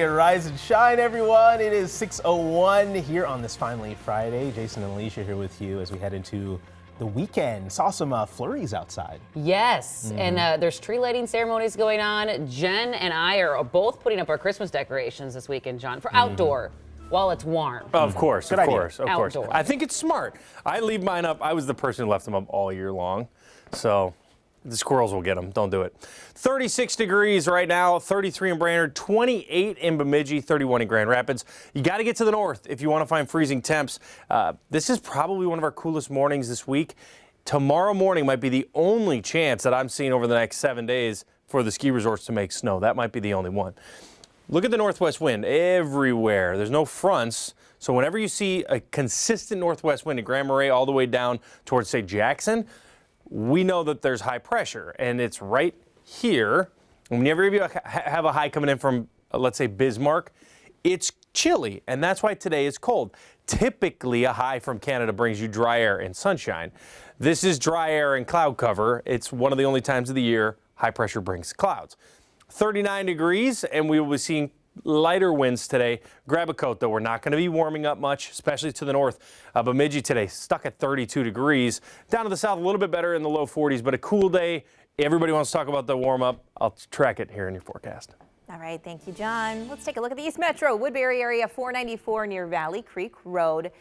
Rise and shine, everyone. It is 6:01 here on this finally Friday. Jason and Alicia here with you as we head into the weekend. Saw some flurries outside. Yes, and there's tree lighting ceremonies going on. Jen and I are both putting up our Christmas decorations this weekend, John, for outdoor while it's warm. Of course, of course. Outdoor. I think it's smart. I leave mine up. I was the person who left them up all year long, so the squirrels will get them. Don't do it. 36 degrees right now, 33 in Brainerd, 28 in Bemidji, 31 in Grand Rapids. You got to get to the north if you want to find freezing temps. This is probably one of our coolest mornings this week. Tomorrow morning might be the only chance that I'm seeing over the next 7 days for the ski resorts to make snow. That might be the only one. Look at the northwest wind everywhere. There's no fronts. So whenever you see a consistent northwest wind in Grand Marais all the way down towards, say, Jackson, we know that there's high pressure, and it's right here. Whenever you have a high coming in from, let's say, Bismarck, it's chilly, and that's why today is cold. Typically, a high from Canada brings you dry air and sunshine. This is dry air and cloud cover. It's one of the only times of the year high pressure brings clouds. 39 degrees, and we will be seeing lighter winds today. Grab a coat, though. We're not going to be warming up much, especially to the north. Bemidji today stuck at 32 degrees. Down to the south, a little bit better in the low 40s, but a cool day. Everybody wants to talk about the warm-up. I'll track it here in your forecast. All right, thank you, John. Let's take a look at the East Metro, Woodbury area, 494 near Valley Creek Road.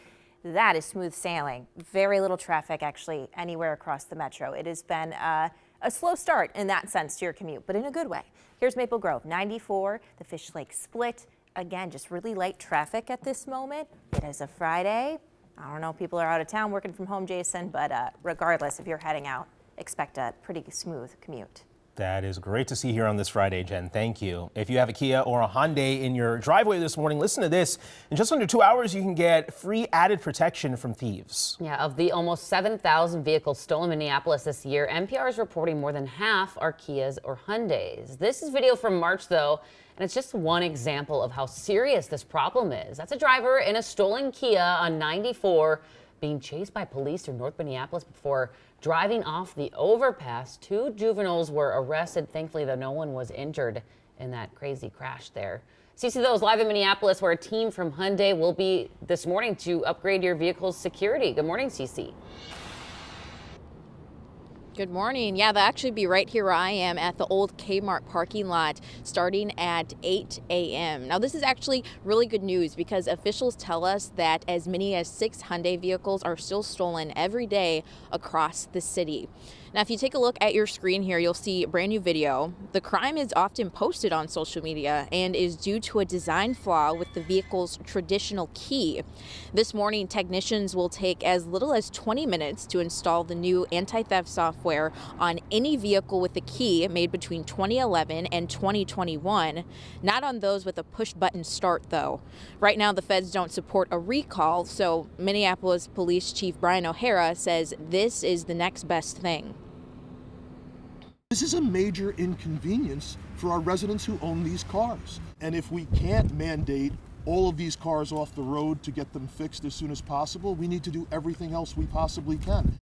That is smooth sailing. Very little traffic, actually, anywhere across the metro. It has been a slow start in that sense to your commute, but in a good way. Here's Maple Grove, 94, the Fish Lake Split. Again, just really light traffic at this moment. It is a Friday. I don't know if people are out of town working from home, Jason, but regardless, if you're heading out, expect a pretty smooth commute. That is great to see here on this Friday, Jen. Thank you. If you have a Kia or a Hyundai in your driveway this morning, listen to this. In just under 2 hours, you can get free added protection from thieves. Yeah, of the almost 7,000 vehicles stolen in Minneapolis this year, NPR is reporting more than half are Kias or Hyundais. This is video from March, though, and it's just one example of how serious this problem is. That's a driver in a stolen Kia on 94 being chased by police through North Minneapolis before driving off the overpass. 2 juveniles were arrested. Thankfully, though, no one was injured in that crazy crash there. CC, those live in Minneapolis, where a team from Hyundai will be this morning to upgrade your vehicle's security. Good morning, CC. Good morning. Yeah, they'll actually be right here where I am at the old Kmart parking lot starting at 8 a.m. Now, this is actually really good news because officials tell us that as many as 6 Hyundai vehicles are still stolen every day across the city. Now, if you take a look at your screen here, you'll see a brand new video. The crime is often posted on social media and is due to a design flaw with the vehicle's traditional key. This morning, technicians will take as little as 20 minutes to install the new anti-theft software on any vehicle with a key made between 2011 and 2021, not on those with a push-button start, though. Right now, the feds don't support a recall, so Minneapolis Police Chief Brian O'Hara says this is the next best thing. This is a major inconvenience for our residents who own these cars. And if we can't mandate all of these cars off the road to get them fixed as soon as possible, we need to do everything else we possibly can.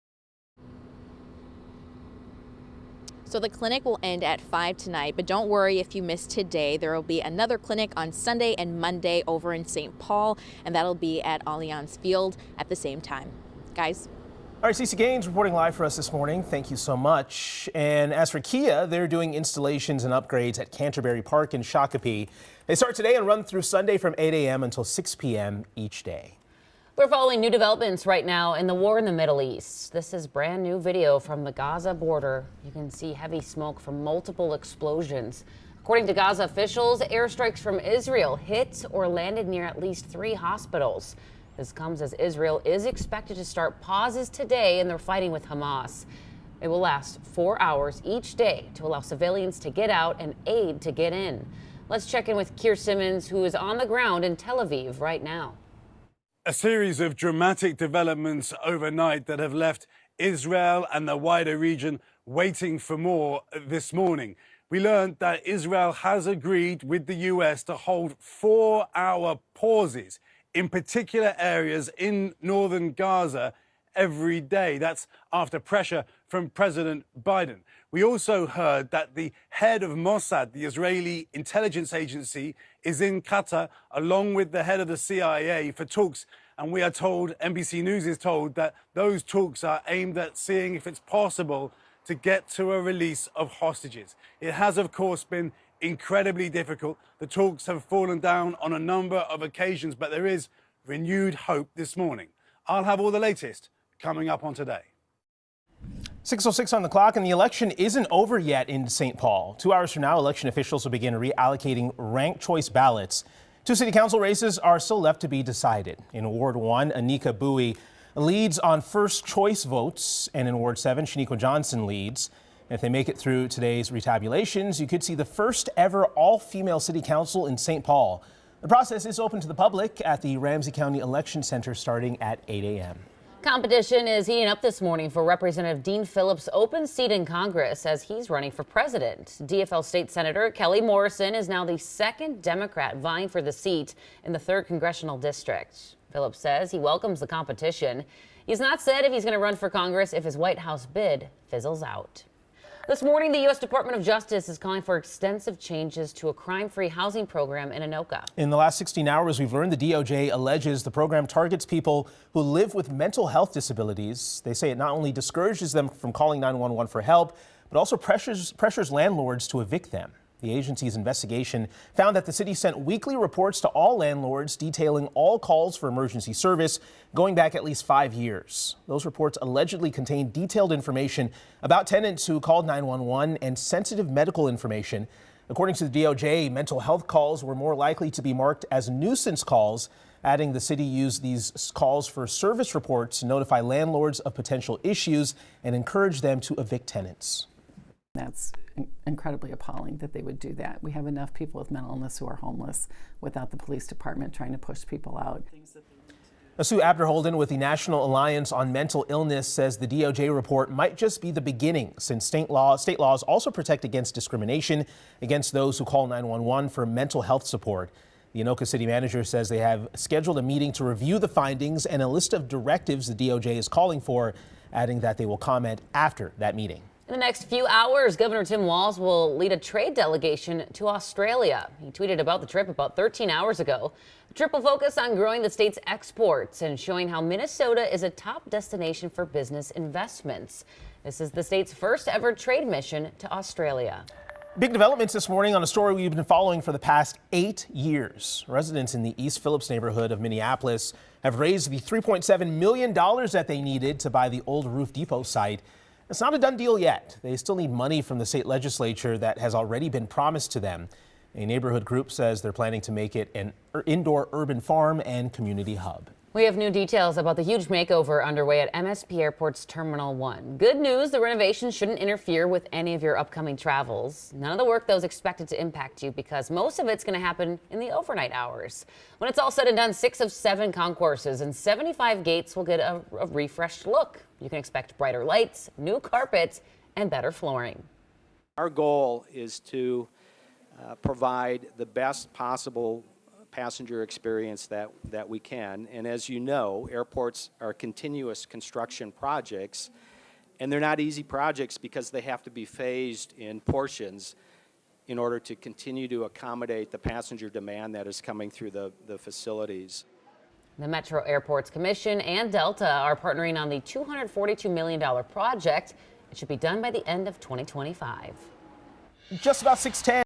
So the clinic will end at 5 tonight, but don't worry if you missed today. There will be another clinic on Sunday and Monday over in St. Paul, and that'll be at Allianz Field at the same time. Guys? All right, Cece Gaines reporting live for us this morning. Thank you so much. And as for Kia, they're doing installations and upgrades at Canterbury Park in Shakopee. They start today and run through Sunday from 8 a.m. until 6 p.m. each day. We're following new developments right now in the war in the Middle East. This is brand new video from the Gaza border. You can see heavy smoke from multiple explosions. According to Gaza officials, airstrikes from Israel hit or landed near at least 3 hospitals. This comes as Israel is expected to start pauses today in their fighting with Hamas. It will last 4 hours each day to allow civilians to get out and aid to get in. Let's check in with Keir Simmons, who is on the ground in Tel Aviv right now. A series of dramatic developments overnight that have left Israel and the wider region waiting for more this morning. We learned that Israel has agreed with the US to hold 4-hour pauses in particular areas in northern Gaza every day. That's after pressure from President Biden. We also heard that the head of Mossad, the Israeli intelligence agency, is in Qatar along with the head of the CIA for talks. And we are told, NBC News is told, that those talks are aimed at seeing if it's possible to get to a release of hostages. It has, of course, been incredibly difficult. The talks have fallen down on a number of occasions, but there is renewed hope this morning. I'll have all the latest coming up on Today. 6:06 on the clock, and the election isn't over yet in St. Paul. 2 hours from now, election officials will begin reallocating ranked choice ballots. 2 city council races are still left to be decided. In Ward 1, Anika Bowie leads on first choice votes, and in Ward 7, Shaniqua Johnson leads. If they make it through today's retabulations, you could see the first ever all-female city council in St. Paul. The process is open to the public at the Ramsey County Election Center starting at 8 a.m. Competition is heating up this morning for Representative Dean Phillips' open seat in Congress as he's running for president. DFL State Senator Kelly Morrison is now the second Democrat vying for the seat in the 3rd Congressional District. Phillips says he welcomes the competition. He's not said if he's going to run for Congress if his White House bid fizzles out. This morning, the U.S. Department of Justice is calling for extensive changes to a crime-free housing program in Anoka. In the last 16 hours, we've learned the DOJ alleges the program targets people who live with mental health disabilities. They say it not only discourages them from calling 911 for help, but also pressures landlords to evict them. The agency's investigation found that the city sent weekly reports to all landlords detailing all calls for emergency service going back at least 5 years. Those reports allegedly contained detailed information about tenants who called 911 and sensitive medical information. According to the DOJ, mental health calls were more likely to be marked as nuisance calls, adding the city used these calls for service reports to notify landlords of potential issues and encourage them to evict tenants. That's incredibly appalling that they would do that. We have enough people with mental illness who are homeless without the police department trying to push people out. Sue Abderholden with the National Alliance on Mental Illness says the DOJ report might just be the beginning, since state laws also protect against discrimination against those who call 911 for mental health support. The Anoka city manager says they have scheduled a meeting to review the findings and a list of directives the DOJ is calling for, adding that they will comment after that meeting. In the next few hours, Governor Tim Walz will lead a trade delegation to Australia. He tweeted about the trip about 13 hours ago. The trip will focus on growing the state's exports and showing how Minnesota is a top destination for business investments. This is the state's first ever trade mission to Australia. Big developments this morning on a story we've been following for the past 8 years. Residents in the East Phillips neighborhood of Minneapolis have raised the $3.7 million that they needed to buy the old Roof Depot site. It's not a done deal yet. They still need money from the state legislature that has already been promised to them. A neighborhood group says they're planning to make it an indoor urban farm and community hub. We have new details about the huge makeover underway at MSP Airport's Terminal 1. Good news, the renovation shouldn't interfere with any of your upcoming travels. None of the work, though, is expected to impact you because most of it's going to happen in the overnight hours. When it's all said and done, 6 of 7 concourses and 75 gates will get a refreshed look. You can expect brighter lights, new carpets, and better flooring. Our goal is to provide the best possible passenger experience that we can. And as you know, airports are continuous construction projects, and they're not easy projects because they have to be phased in portions in order to continue to accommodate the passenger demand that is coming through the facilities. The Metro Airports Commission and Delta are partnering on the $242 million project. It should be done by the end of 2025. Just about 6:10.